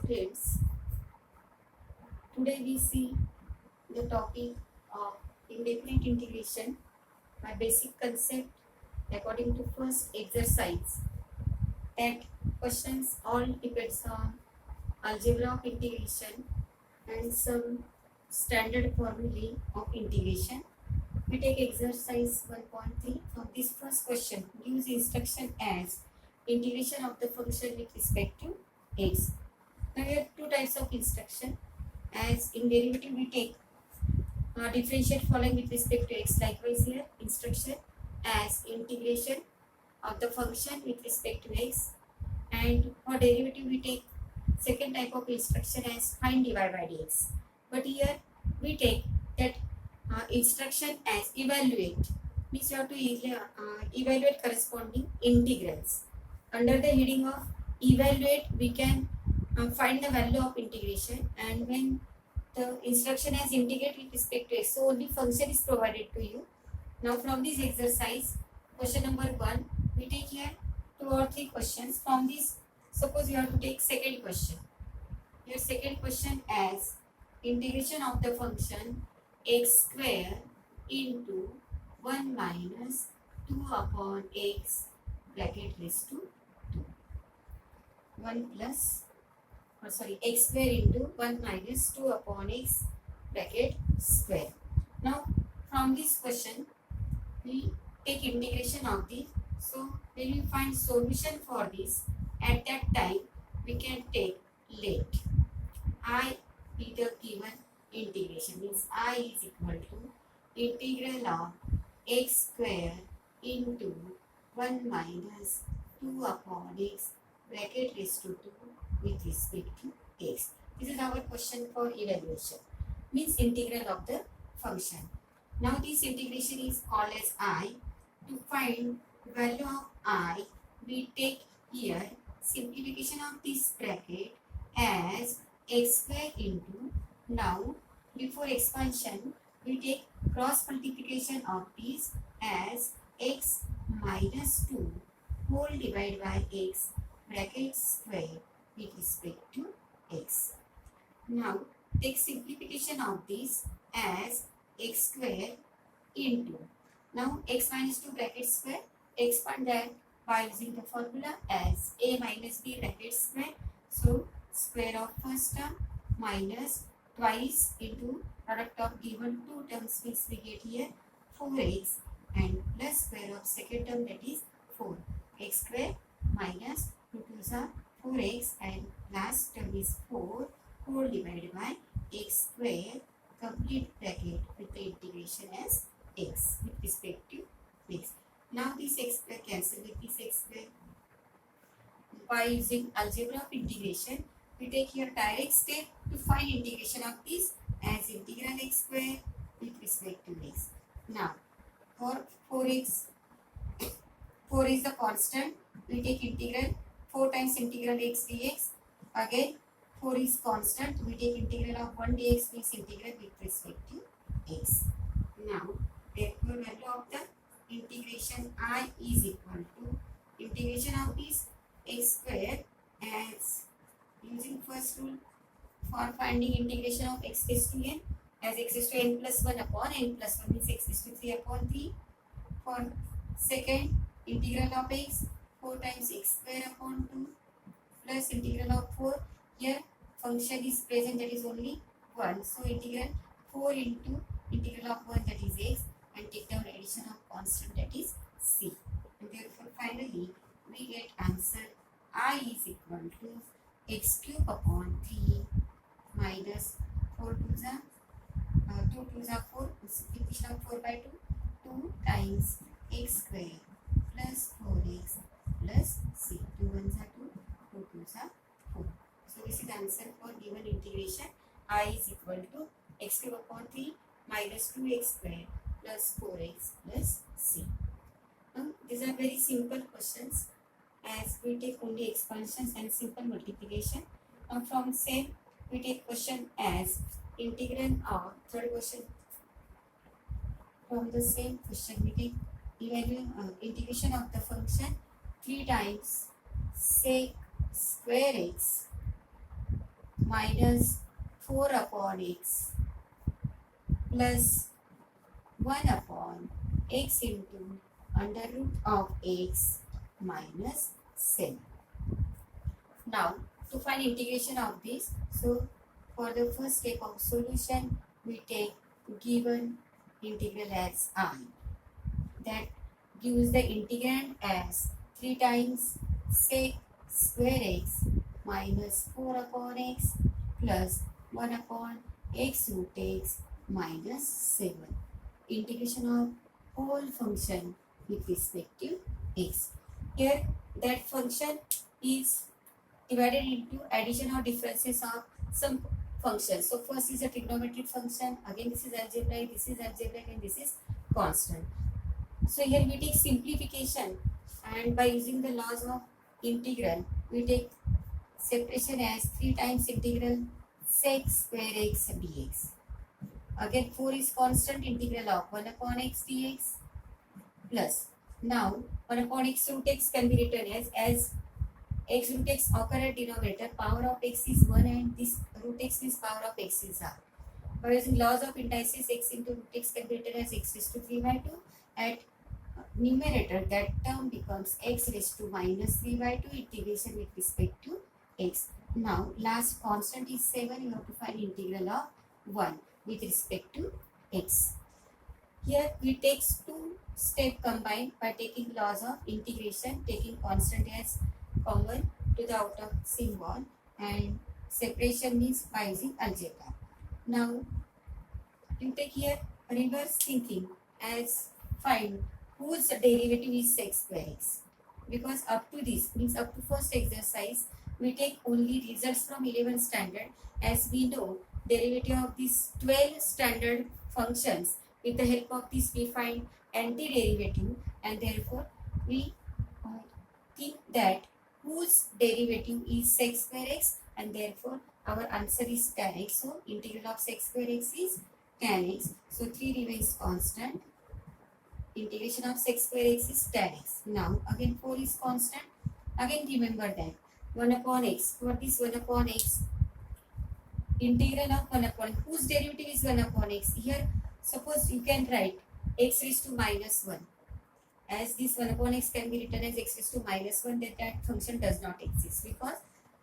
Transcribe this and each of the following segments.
students, today we see the topic of indefinite integration by basic concept according to first exercise. That questions all depends on algebra of integration and some standard formulae of integration. We take exercise 1.3. From this first question, use instruction as integration of the function with respect to x. Now we have two types of instruction. As in derivative we take differentiate following with respect to x. Likewise here instruction as integration of the function with respect to x, and for derivative we take second type of instruction as find dy by dx. But here we take that instruction as evaluate, means you have to evaluate corresponding integrals. Under the heading of evaluate we can find the value of integration, and when the instruction has integrate with respect to x, so only function is provided to you. Now from this exercise, question number 1, we take here 2 or 3 questions. From this, suppose you have to take second question. Your second question as integration of the function x square into 1 minus 2 upon x bracket raised to 2. 1 plus x square into 1 minus 2 upon x bracket square. Now from this question we take integration of this. So when we find solution for this, at that time we can take let I be the given integration, means I is equal to integral of x square into 1 minus 2 upon x bracket raised to 2 with respect to x. This is our question for evaluation, means integral of the function. Now this integration is called as I. To find value of I, we take here simplification of this bracket as x square into, now before expansion we take cross multiplication of this as x minus 2 whole divided by x bracket square with respect to x. Now take simplification of this as x square into, now x minus 2 bracket square, expand that by using the formula as a minus b bracket square. So square of first term minus twice into product of given two terms, means we get here 4x, and plus square of second term, that is 4 x square minus 2 2s are 4x, and last term is 4 whole divided by x square complete bracket with the integration as x with respect to x. Now this x square cancel with this x square. By using algebra of integration, we take here direct step to find integration of this as integral x square with respect to x. Now for 4x, 4 is the constant, we take integral 4 times integral x dx. Again 4 is constant, we take integral of 1 dx, means integral with respect to x. Now therefore value of the integration I is equal to integration of this x square as, using first rule for finding integration of x raised to n, as x raised to n plus 1 upon n plus 1, means x raised to 3 upon 3. For second, integral of x 4 times x square upon 2 plus integral of 4, here function is present, that is only 1, so integral 4 into integral of 1, that is x, and take down addition of constant, that is c, and therefore finally we get answer I is equal to x cube upon 3 minus 4 2s are 2 2s are 4, simplification of 4 by 2 times x square plus 4x plus c, 2 1s are 2, 2 2s are 4. So this is the answer for given integration I is equal to x cube upon 3 minus 2x square plus 4x plus c. These are very simple questions, as we take only expansions and simple multiplication. From same we take question as integral of, third question, from the same question we take integration of the function 3 times sec square x minus 4 upon x plus 1 upon x into under root of x minus 7. Now, to find integration of this, so for the first step of solution, we take given integral as I. That gives the integrand as 3 times sec square x minus 4 upon x plus 1 upon x root x minus 7. Integration of whole function with respect to x. Here that function is divided into addition or differences of some functions. So first is a trigonometric function, again this is algebraic, and this is constant. So here we take simplification, and by using the laws of integral, we take separation as 3 times integral sec square x dx. Again 4 is constant, integral of 1 upon x dx plus, now 1 upon x root x can be written as x root x occur at denominator, power of x is 1 and this root x means power of x is half. By using laws of indices, x into root x can be written as x raised to 3 by 2. At numerator, that term becomes x raised to minus 3 by 2 integration with respect to x. Now, last constant is 7. You have to find integral of 1 with respect to x. Here we take two steps combined by taking laws of integration, taking constant as common to the out of symbol, and separation means by using algebra. Now you take here reverse thinking as find whose derivative is sec square x, because up to this means up to first exercise we take only results from 11th standard. As we know, derivative of these 12 standard functions, with the help of this we find antiderivative, and therefore we think that whose derivative is sec square x, and therefore our answer is tan x. So integral of sec square x is tan x. So 3 remains constant. Integration of sec square x is tan x. Now again 4 is constant. Again remember that 1 upon x. For this 1 upon x, integral of 1 upon whose derivative is 1 upon x. Here suppose you can write x raised to minus 1. As this 1 upon x can be written as x raised to minus 1, that function does not exist, because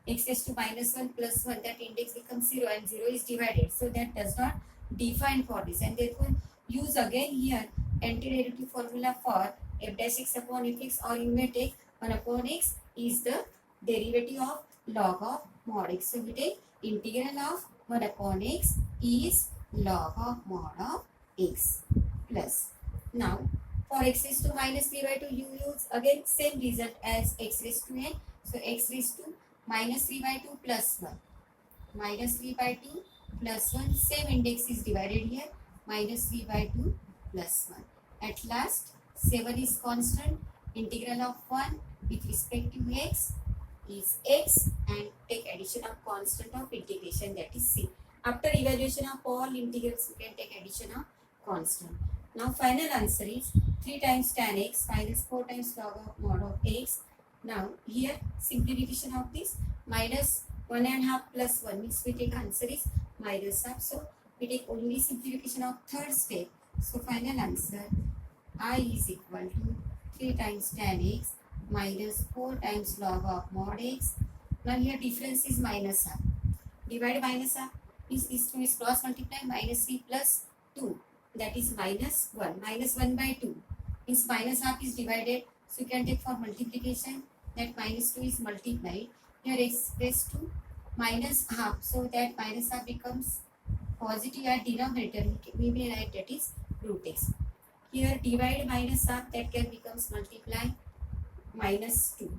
x raised to minus 1 plus 1, that index becomes 0 and 0 is divided. So that does not define for this, and therefore use again here antiderivative formula for f dash x upon fx, or you may take 1 upon x is the derivative of log of mod x. So we take integral of 1 upon x is log of mod of x plus. Now for x raised to minus 3 by 2, you use again same result as x raised to n. So x raised to minus 3 by 2 plus 1. Minus 3 by 2 plus 1. Same index is divided here. Minus 3 by 2 plus 1. At last, 7 is constant. Integral of 1 with respect to x is x, and take addition of constant of integration, that is c. After evaluation of all integrals, you can take addition of constant. Now final answer is 3 times tan x minus 4 times log of mod of x. Now here simplification of this, minus 1.5 plus 1 means we take answer is minus half. So we take only simplification of third step. So final answer I is equal to 3 times tan x minus 4 times log of mod x. Now here difference is minus half. Divide minus half means this 2 is cross multiply, minus 3 plus 2. That is minus 1. Minus 1 by 2 means minus half is divided. So you can take for multiplication, that minus 2 is multiplied. Here x raised to minus half. So that minus half becomes positive at denominator. We may write that is root x. Here divide minus half, that can becomes multiply minus 2.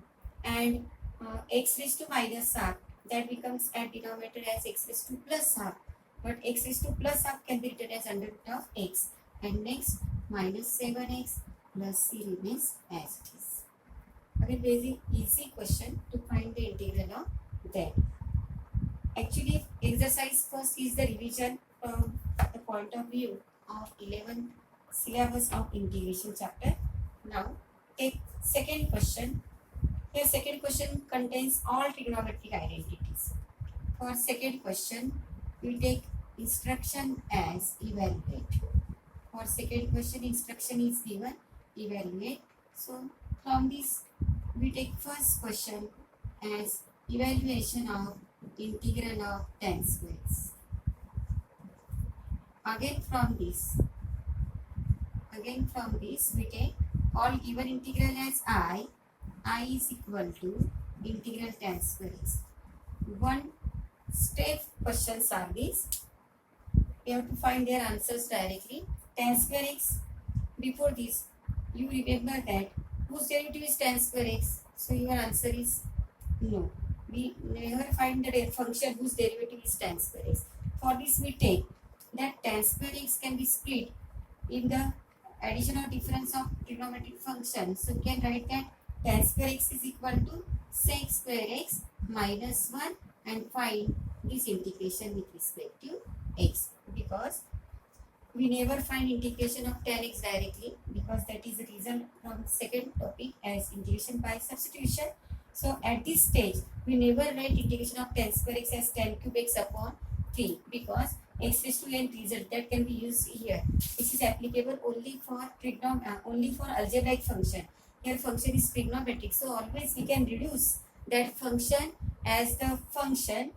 And x raised to minus half, that becomes at denominator as x raised to plus half. But x raised to plus half can be written as under root of x. And next minus 7x plus c remains as it is. Again very easy question to find the integral of that. Actually exercise first is the revision from the point of view of 11th syllabus of integration chapter. Now take second question. Here second question contains all trigonometric identities. For second question, we take instruction as evaluate. For second question, instruction is given evaluate. So from this, we take first question as evaluation of integral of tan squares. Again from this, we take all given integral as I is equal to integral tan squares. One step questions are these. We have to find their answers directly. Tan square x. Before this, you remember that whose derivative is tan square x. So your answer is no. We never find the function whose derivative is tan square x. For this, we take that tan square x can be split in the addition or difference of trigonometric functions. So we can write that tan square x is equal to sec square x minus 1 and find this integration with respect to x, because we never find integration of tan x directly, because that is the result from second topic as integration by substitution. So at this stage we never write integration of tan square x as tan cube x upon 3, because x raised to n result that can be used here. This is applicable only for only for algebraic function. Here function is trigonometric, so always we can reduce that function as the function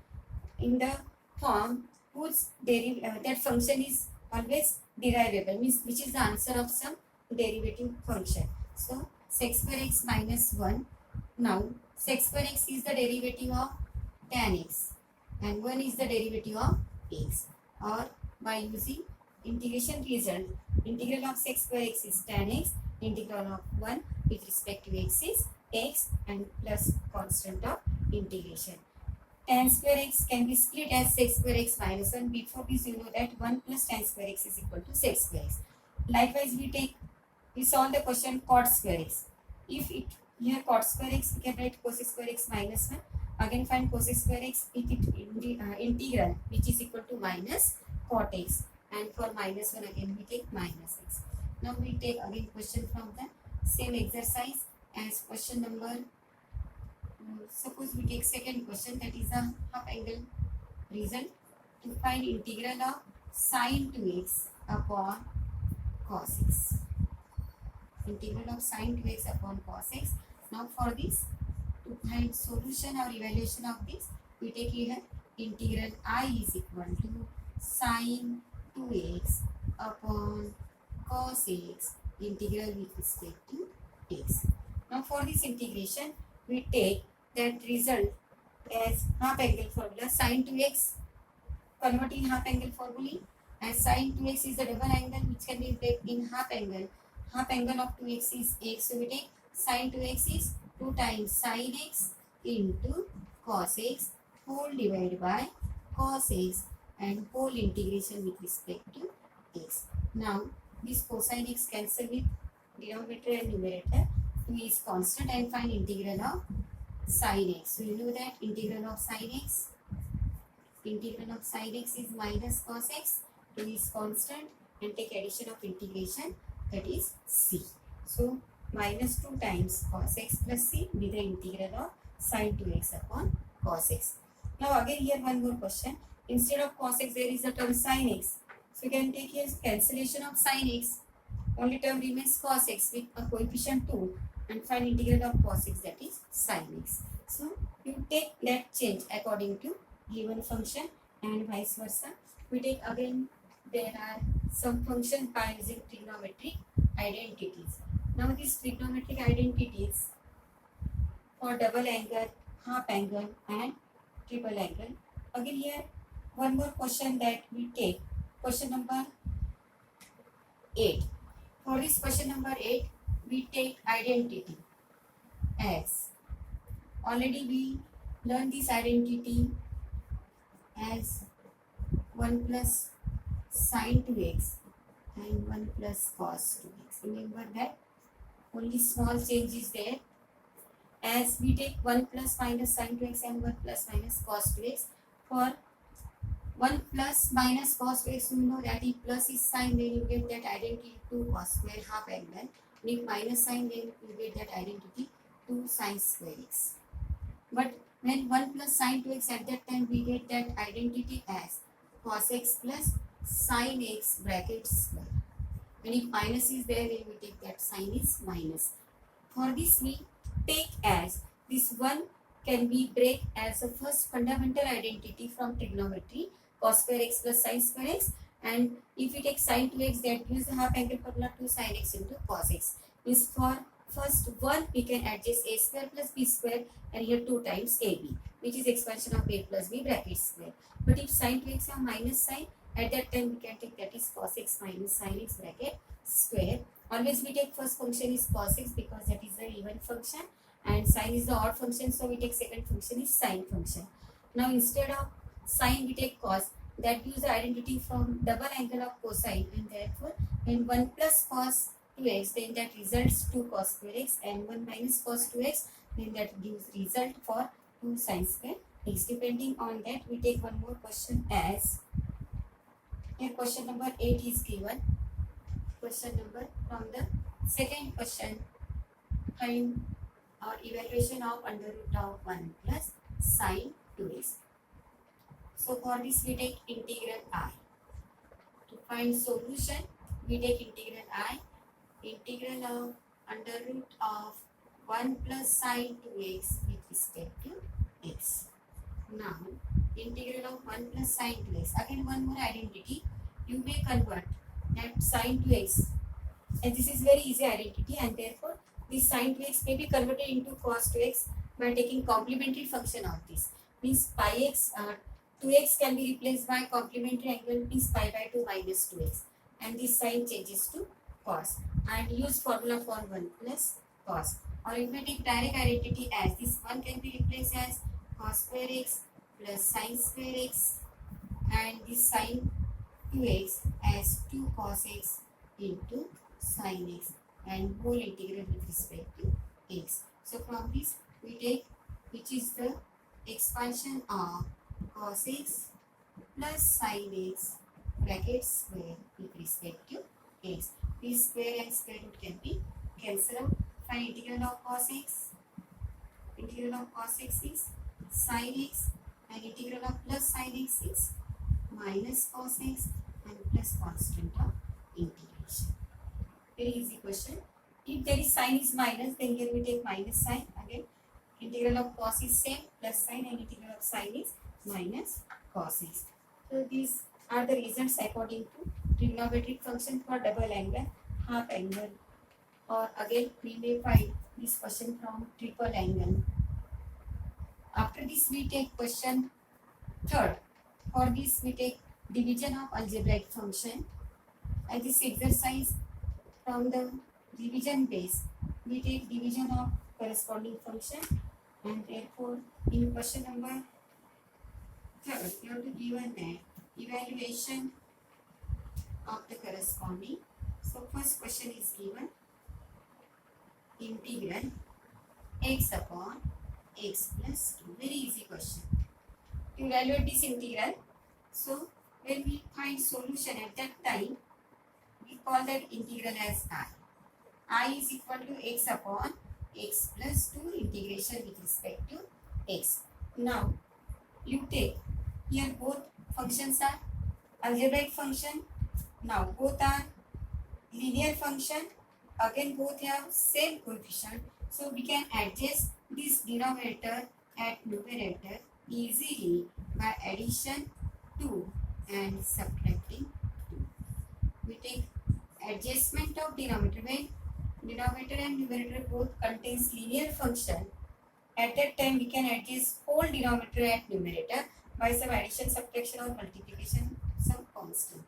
in the form whose that function is always derivable, means which is the answer of some derivative function. So sec square x minus 1. Now sec square x is the derivative of tan x and 1 is the derivative of x, or by using integration result, integral of sec square x is tan x, integral of 1 with respect to x is x, and plus constant of integration. Tan square x can be split as sec square x minus 1. Before this, you know that 1 plus tan square x is equal to sec square x. Likewise, we solve the question cot square x. If it here cot square x, we can write cos square x minus 1. Again find cos square x with integral which is equal to minus cot x, and for minus 1 again we take minus x. Now we take again question from the same exercise as question number. Suppose we take second question, that is a half angle result, to find integral of sin 2x upon cos x. Integral of sin 2x upon cos x. Now for this, to find solution or evaluation of this, we take here integral I is equal to sin 2x upon cos x integral with respect to x. Now for this integration, we take that result as half angle formula. Sin 2x, converting half angle formula, as sin 2x is the double angle which can be taken in half angle. Half angle of 2x is x, so we take sin 2x is 2 times sin x into cos x whole divided by cos x and whole integration with respect to x. Now this cosine x cancel with denominator and numerator. 2 is constant, and find integral of sin x. So you know that integral of sin x is minus cos x. 2 is constant, and take addition of integration, that is c. So minus 2 times cos x plus c be the integral of sin 2x upon cos x. Now again here one more question. Instead of cos x there is a term sin x. So you can take here cancellation of sin x. Only term remains cos x with a coefficient 2, and find integral of cos x, that is sin x. So you take that change according to given function and vice versa. We take again, there are some function by using trigonometric identities. Now these trigonometric identities for double angle, half angle and triple angle. Again here one more question that we take, question number 8. For this question number 8, we take identity as, already we learned this identity as 1 plus sin 2x and 1 plus cos 2x. Remember that only small change is there, as we take 1 plus minus sin 2x and 1 plus minus cos 2x. For 1 plus minus cos 2x, you know that if plus is sign, then you get that identity 2 cos square half angle. And if minus sign, then you get that identity 2 sin square x. But When 1 plus sine 2x, at that time we get that identity as cos x plus sine x bracket square. And if minus is there, then we take that sign is minus. For this we take as this one can be break as a first fundamental identity from trigonometry, cos square x plus sine square x. And if we take sine 2x, that gives the half angle formula 2 sine x into cos x. Means for first one we can adjust a square plus b square, and here 2 times ab, which is expansion of a plus b bracket square. But if sine 2x are minus sign, at that time we can take that is cos x minus sine x bracket square. Always we take first function is cos x because that is the even function, and sine is the odd function, so we take second function is sine function. Now instead of sine we take cos, that gives the identity from double angle of cosine, and therefore when 1 plus cos 2x, then that results 2 cos square x, and 1 minus cos 2x, then that gives result for 2 sine square x. Depending on that, we take one more question as here question number 8 is given. Question number from the second question, find or evaluation of under root of 1 plus sine 2x. So for this we take integral I. To find solution, we take integral I, integral of under root of 1 plus sine 2x with respect to x. Now, integral of 1 plus sine 2x. Again, one more identity. You may convert that sine 2x, and this is very easy identity, and therefore this sine 2x may be converted into cos 2x by taking complementary function of this. Means pi x, 2x can be replaced by complementary angle, means pi by 2 minus 2x, and this sign changes to cos, and use formula for 1 plus cos. Or you may take direct identity as this 1 can be replaced as cos square x plus sine square x, and this sine 2x as 2 cos x into sin x, and whole integral with respect to x. So from this we take which is the expansion of cos x plus sin x bracket square with respect to x. This square and square root can be cancelled out. Find integral of cos x. Integral of cos x is sin x, and integral of plus sin x is minus cos x, and plus constant of integration. Very easy question. If there is sign is minus, then here we take minus sign. Again, integral of cos is same, plus sign, and integral of sin is minus cos x. So these are the results according to trigonometric function for double angle, half angle, or again we may find this question from triple angle. After this we take question third. For this we take division of algebraic function, and this exercise from the division base we take division of corresponding function, and therefore in question number third you have to give an evaluation of the corresponding. So first question is given integral x upon x plus 2. Very easy question. To evaluate this integral, so when we find solution at that time, we call that integral as I. I is equal to x upon x plus 2 integration with respect to x. Now, you take here both functions are algebraic function. Now, both are linear function. Again, both have same coefficient. So, we can adjust this denominator at numerator easily by addition 2 and subtracting 2. We take adjustment of denominator. When denominator and numerator both contains linear function, at that time we can adjust whole denominator at numerator by some addition, subtraction, or multiplication, some constant.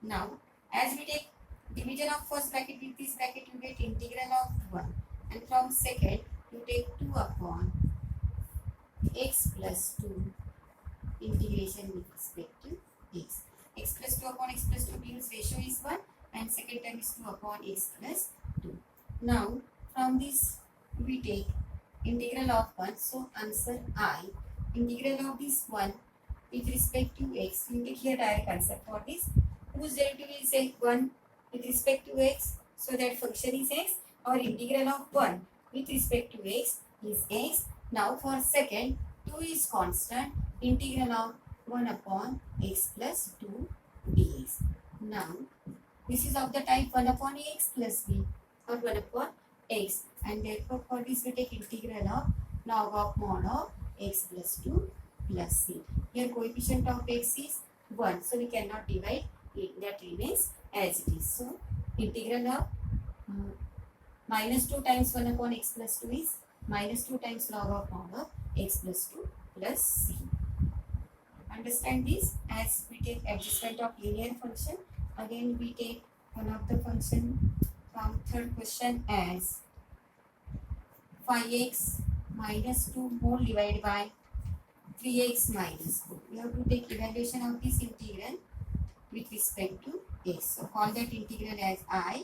Now, as we take division of first bracket with this bracket, you get integral of 1, and from second you take 2 upon x plus 2 integration with respect to x. X plus 2 upon x plus 2 means ratio is 1, and second term is 2 upon x plus 2. Now, from this we take integral of 1, so answer I. Integral of this 1 with respect to x, we take here direct answer for this. Whose derivative is 1 with respect to x, so that function is x, or integral of 1 with respect to x is x. Now for second, 2 2 is constant, integral of 1 upon x plus 2 dx. Now, this is of the type 1 upon x plus b or 1 upon x, and therefore for this we take integral of log of mod of x plus 2 plus c. Here coefficient of x is 1, so we cannot divide it, that remains as it is. So integral of minus 2 times 1 upon x plus 2 is minus 2 times log of mod of x plus 2 plus c. Understand this? As we take adjustment of linear function, again we take one of the function from third question as 5x minus 2 whole divided by 3x minus 4. We have to take evaluation of this integral with respect to x. So call that integral as I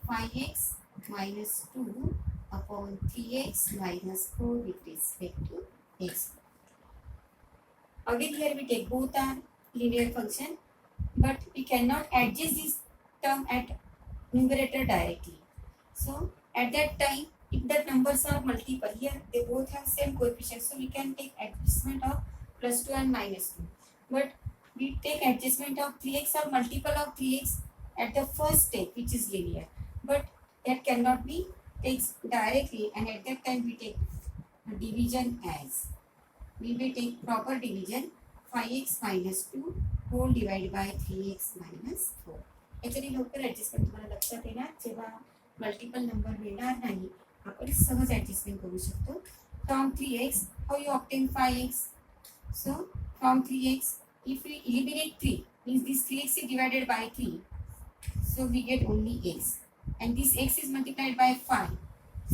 5x minus 2 upon 3x minus 4 with respect to x. Again here we take both are linear function, but we cannot adjust this term at numerator directly. So at that time, if the numbers are multiple, here they both have same coefficient, so we can take adjustment of plus 2 and minus 2. But we take adjustment of 3x or multiple of 3x at the first step, which is linear. But that cannot be taken directly, and at that time we take division as. We will take proper division 5x minus 2 whole divided by 3x minus 4. याच्याने लवकर adjustment तुम्हाला लक्षात येणार. जेव्हा multiple number मिळणार नाही, आपण सहज ॲडजस्टमेंट करू शकतो. From 3x, how you obtain 5x? So from 3x, if we eliminate 3, means this 3x is divided by 3, so we get only x, and this x is multiplied by 5,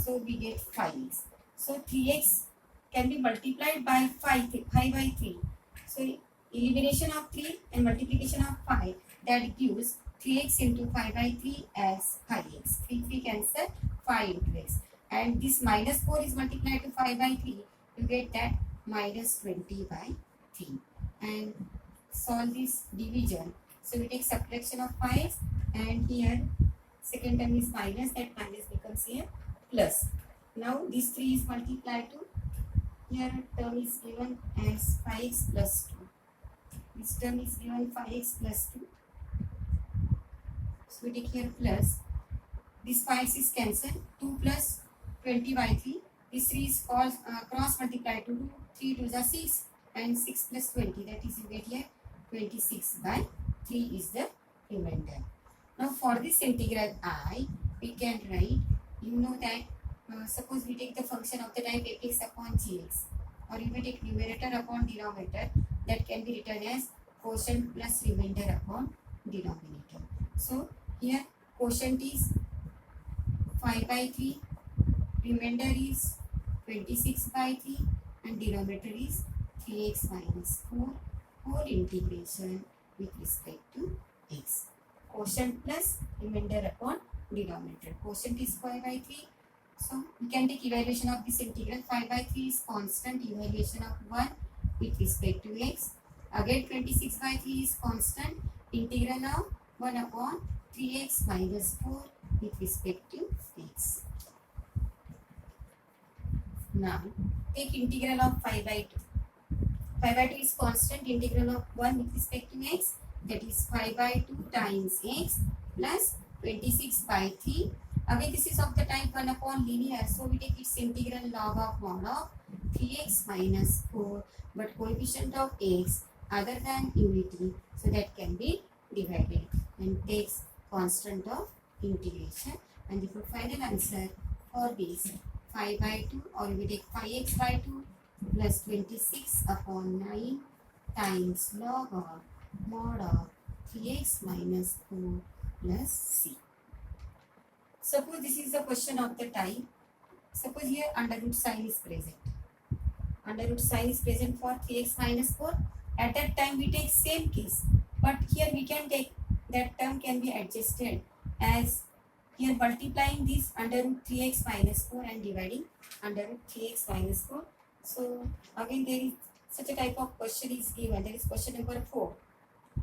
so we get 5x. So 3x can be multiplied by 5 by 3. So elimination of 3 and multiplication of 5, that gives 3x into 5 by 3 as 5x. 3 cancel, 5 into x. And this minus 4 is multiplied to 5 by 3. You get that minus 20 by 3. And solve this division. So we take subtraction of 5, and here second term is minus, that minus becomes here plus. Now this 3 is multiplied to, here term is given as 5x plus 2. This term is given 5x plus 2. So we take here plus. This 5 is cancelled. 2 plus 20 by 3. This 3 is cross multiplied to 3 to the 6, and 6 plus 20. That is, you get here 26 by 3 is the remainder. Now for this integral I, we can write, you know that suppose we take the function of the type fx upon gx, or if we take numerator upon denominator, that can be written as quotient plus remainder upon denominator. So here quotient is 5 by 3, remainder is 26 by 3, and denominator is 3x minus 4 whole integration with respect to x. Quotient plus remainder upon denominator. Quotient is 5 by 3. So we can take evaluation of this integral. 5 by 3 is constant, evaluation of 1 with respect to x. Again 26 by 3 is constant, integral of 1 upon 3x minus 4 with respect to x. Now take integral of 5 by 2. 5 by 2 is constant, integral of 1 with respect to x, that is 5 by 2 times x plus 26 by 3. Again this is of the type 1 upon linear, so we take its integral log of mod of 3x minus 4, but coefficient of x other than unity, so that can be divided, and takes constant of integration, and the final answer for this 5 by 2, or we take 5x by 2 plus 26 upon 9 times log of mod of 3x minus 4 plus c. Suppose this is the question of the type. Suppose here under root sign is present. Under root sign is present for 3x minus 4. At that time we take same case. But here we can take, that term can be adjusted as here multiplying this under root 3x minus 4 and dividing under root 3x minus 4. So again there is such a type of question is given. There is question number 4.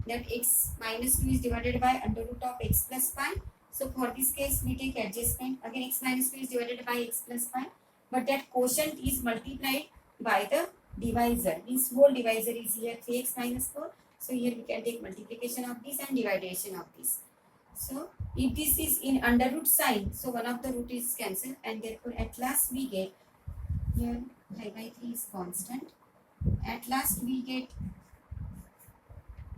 That x minus 2 is divided by under root of x plus 5. So for this case we take adjustment. Again x minus 2 is divided by x plus 5. But that quotient is multiplied by the divisor. This whole divisor is here 3x minus 4. So here we can take multiplication of this and division of this. So if this is in under root sign, so one of the root is cancelled, and therefore at last we get here pi by 3 is constant. At last we get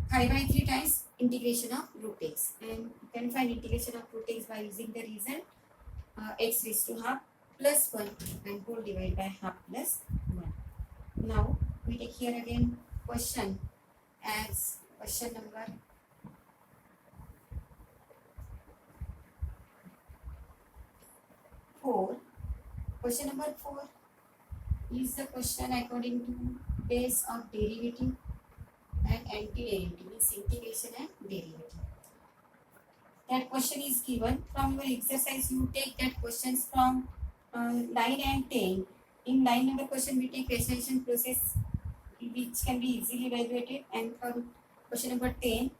pi by 3 times integration of root x, and you can find integration of root x by using the result x raised to half plus 1 and whole divided by half plus 1. Now we take here again question as question number 4. Question number 4 is the question according to base of derivative and antiderivative, means integration and derivative. That question is given from your exercise. You take that questions from 9 and 10. In 9 number question we take rationalization process which can be easily evaluated, and for question number 10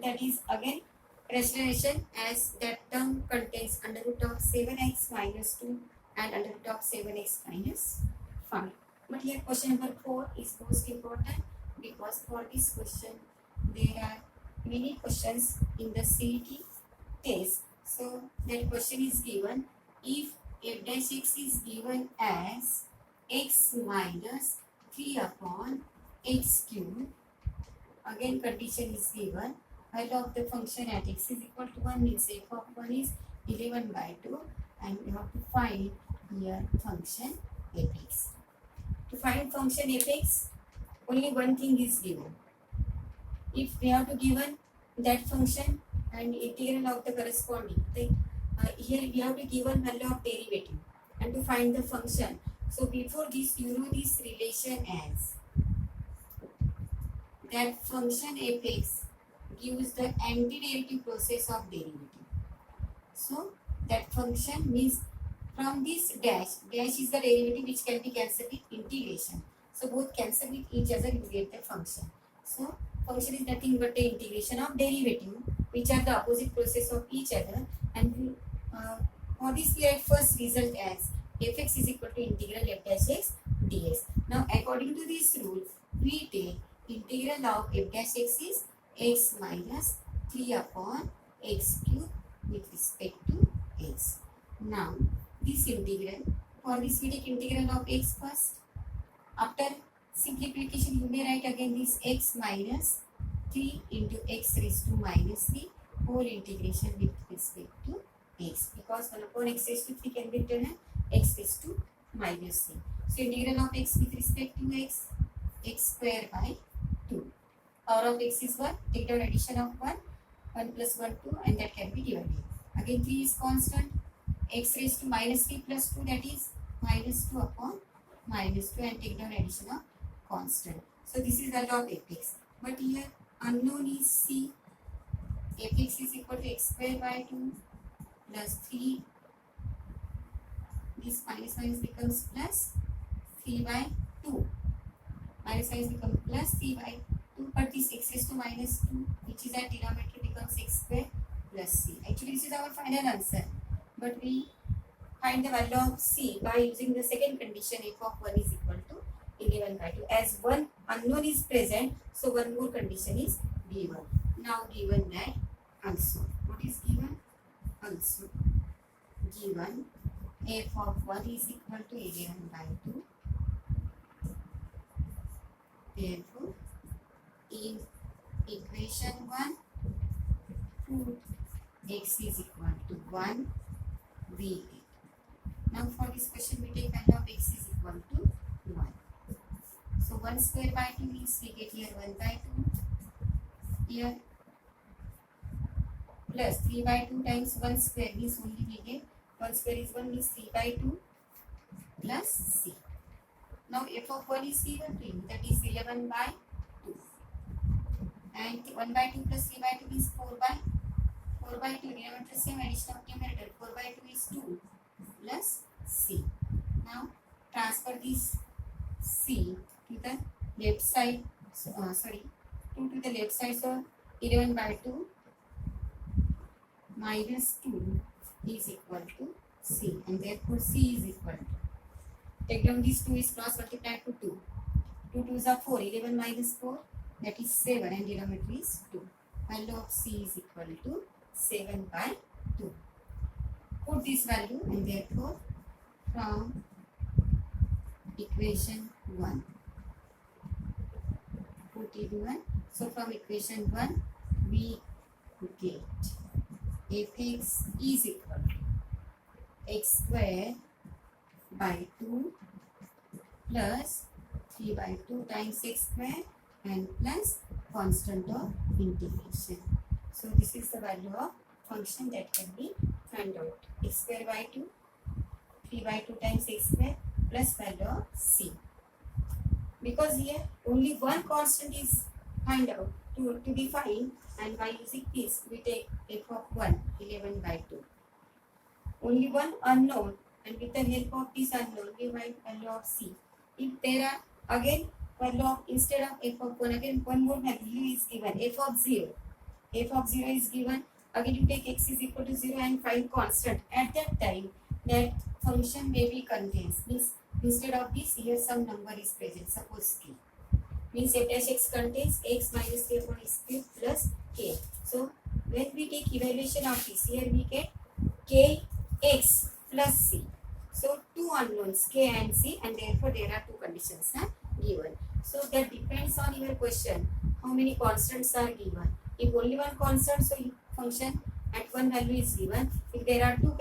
that is again rationalization as that term contains under root of 7x minus 2 and under root of 7x minus 5. But here question number 4 is most important, because for this question there are many questions in the CET test. So that question is given if f dash x is given as x minus 3 upon x cube. Again condition is given, value of the function at x is equal to 1 means f of 1 is 11 by 2, and we have to find here function fx. To find function fx, only one thing is given. If we have to given that function and integral of the corresponding, here we have to given value of derivative and to find the function. So before this you know this relation as that function fx gives the antiderivative process of derivative. So that function means from this dash is the derivative which can be cancelled with integration. So both cancel with each other, you get the function. So function is nothing but the integration of derivative, which are the opposite process of each other, and for this we write first result as fx is equal to integral f dash x dx. Now according to this rule, we take integral of f dash x is x minus 3 upon x cube with respect to x. Now this integral, for this we take integral of x first. After simplification you may write again this x minus 3 into x raised to minus 3 whole integration with respect to x, because 1 upon x raised to 3 can be written as x raised to minus 3. So integral of x with respect to x square by 2. Power of x is 1, take down addition of 1 plus 1 2, and that can be divided. Again 3 is constant, x raised to minus 3 plus 2, that is minus 2 upon minus 2, and take down addition of constant. So this is value of fx. But here unknown is c. Fx is equal to x square by 2 plus 3. This minus minus becomes plus 3 by 2. Minus minus becomes plus 3 by 2. But this x raised to minus 2, which is at denominator, becomes x square plus c. Actually this is our final answer. But we find the value of c by using the second condition, f of 1 is equal to 11 by 2. As one unknown is present, so one more condition is given. Now given that also. What is given? Also given f of 1 is equal to 11 by 2. Therefore, in equation 1, put x is equal to 1, we get. Now for this question we take value of x is equal to 1. So 1 square by 2 means we get here 1 by 2. Here plus 3 by 2 times 1 square means only we get 1 square is 1 means 3 by 2 plus c. Now f of 1 is given to you, that is 11 by 2. And 1 by 2 plus 3 by 2 is 4 by 2. Denominator same, addition of numerator. 4 by 2 is 2 plus c. Now transfer this c to the left side. 2 to the left side. So 11 by 2 minus 2 is equal to c, and therefore c is equal to, take down this 2 is cross multiplied to 2. 2 2s are 4. 11 minus 4, that is 7, and denominator is 2. Value of C is equal to 7 by 2. Put this value, and therefore from equation 1, put it 1. So from equation 1 we get fx is equal to x square by 2 plus 3 by 2 times x square and plus constant of integration. So this is the value of function that can be found out. X square by 2, 3 by 2 times x square plus value of c. Because here only one constant is found out to be found, and by using this we take f of 1, 11 by 2. Only one unknown, and with the help of this unknown we find value of c. If there are again value of, instead of f of 1, again one more value is given, f of 0. F of 0 is given. Again you take x is equal to 0 and find constant. At that time that function may be contains, means instead of this here some number is present, suppose k. Means f dash x contains x minus k upon x cube plus k. So when we take evaluation of this, here we get k x plus c. So two unknowns k and c, and therefore there are two conditions given. So that depends on your question, how many constants are given. If only one constant, so function at one value is given. If there are two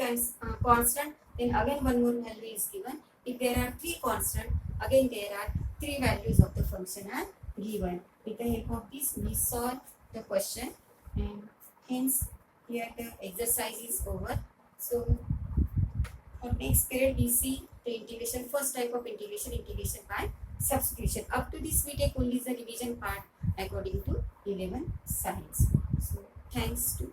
constant, then again one more value is given. If there are three constant, again there are three values of the function are given. With the help of this we solve the question, and hence here the exercise is over. So for next period we see the integration, first type of integration by substitution. Up to this we take only the division part according to 11 science. So thanks to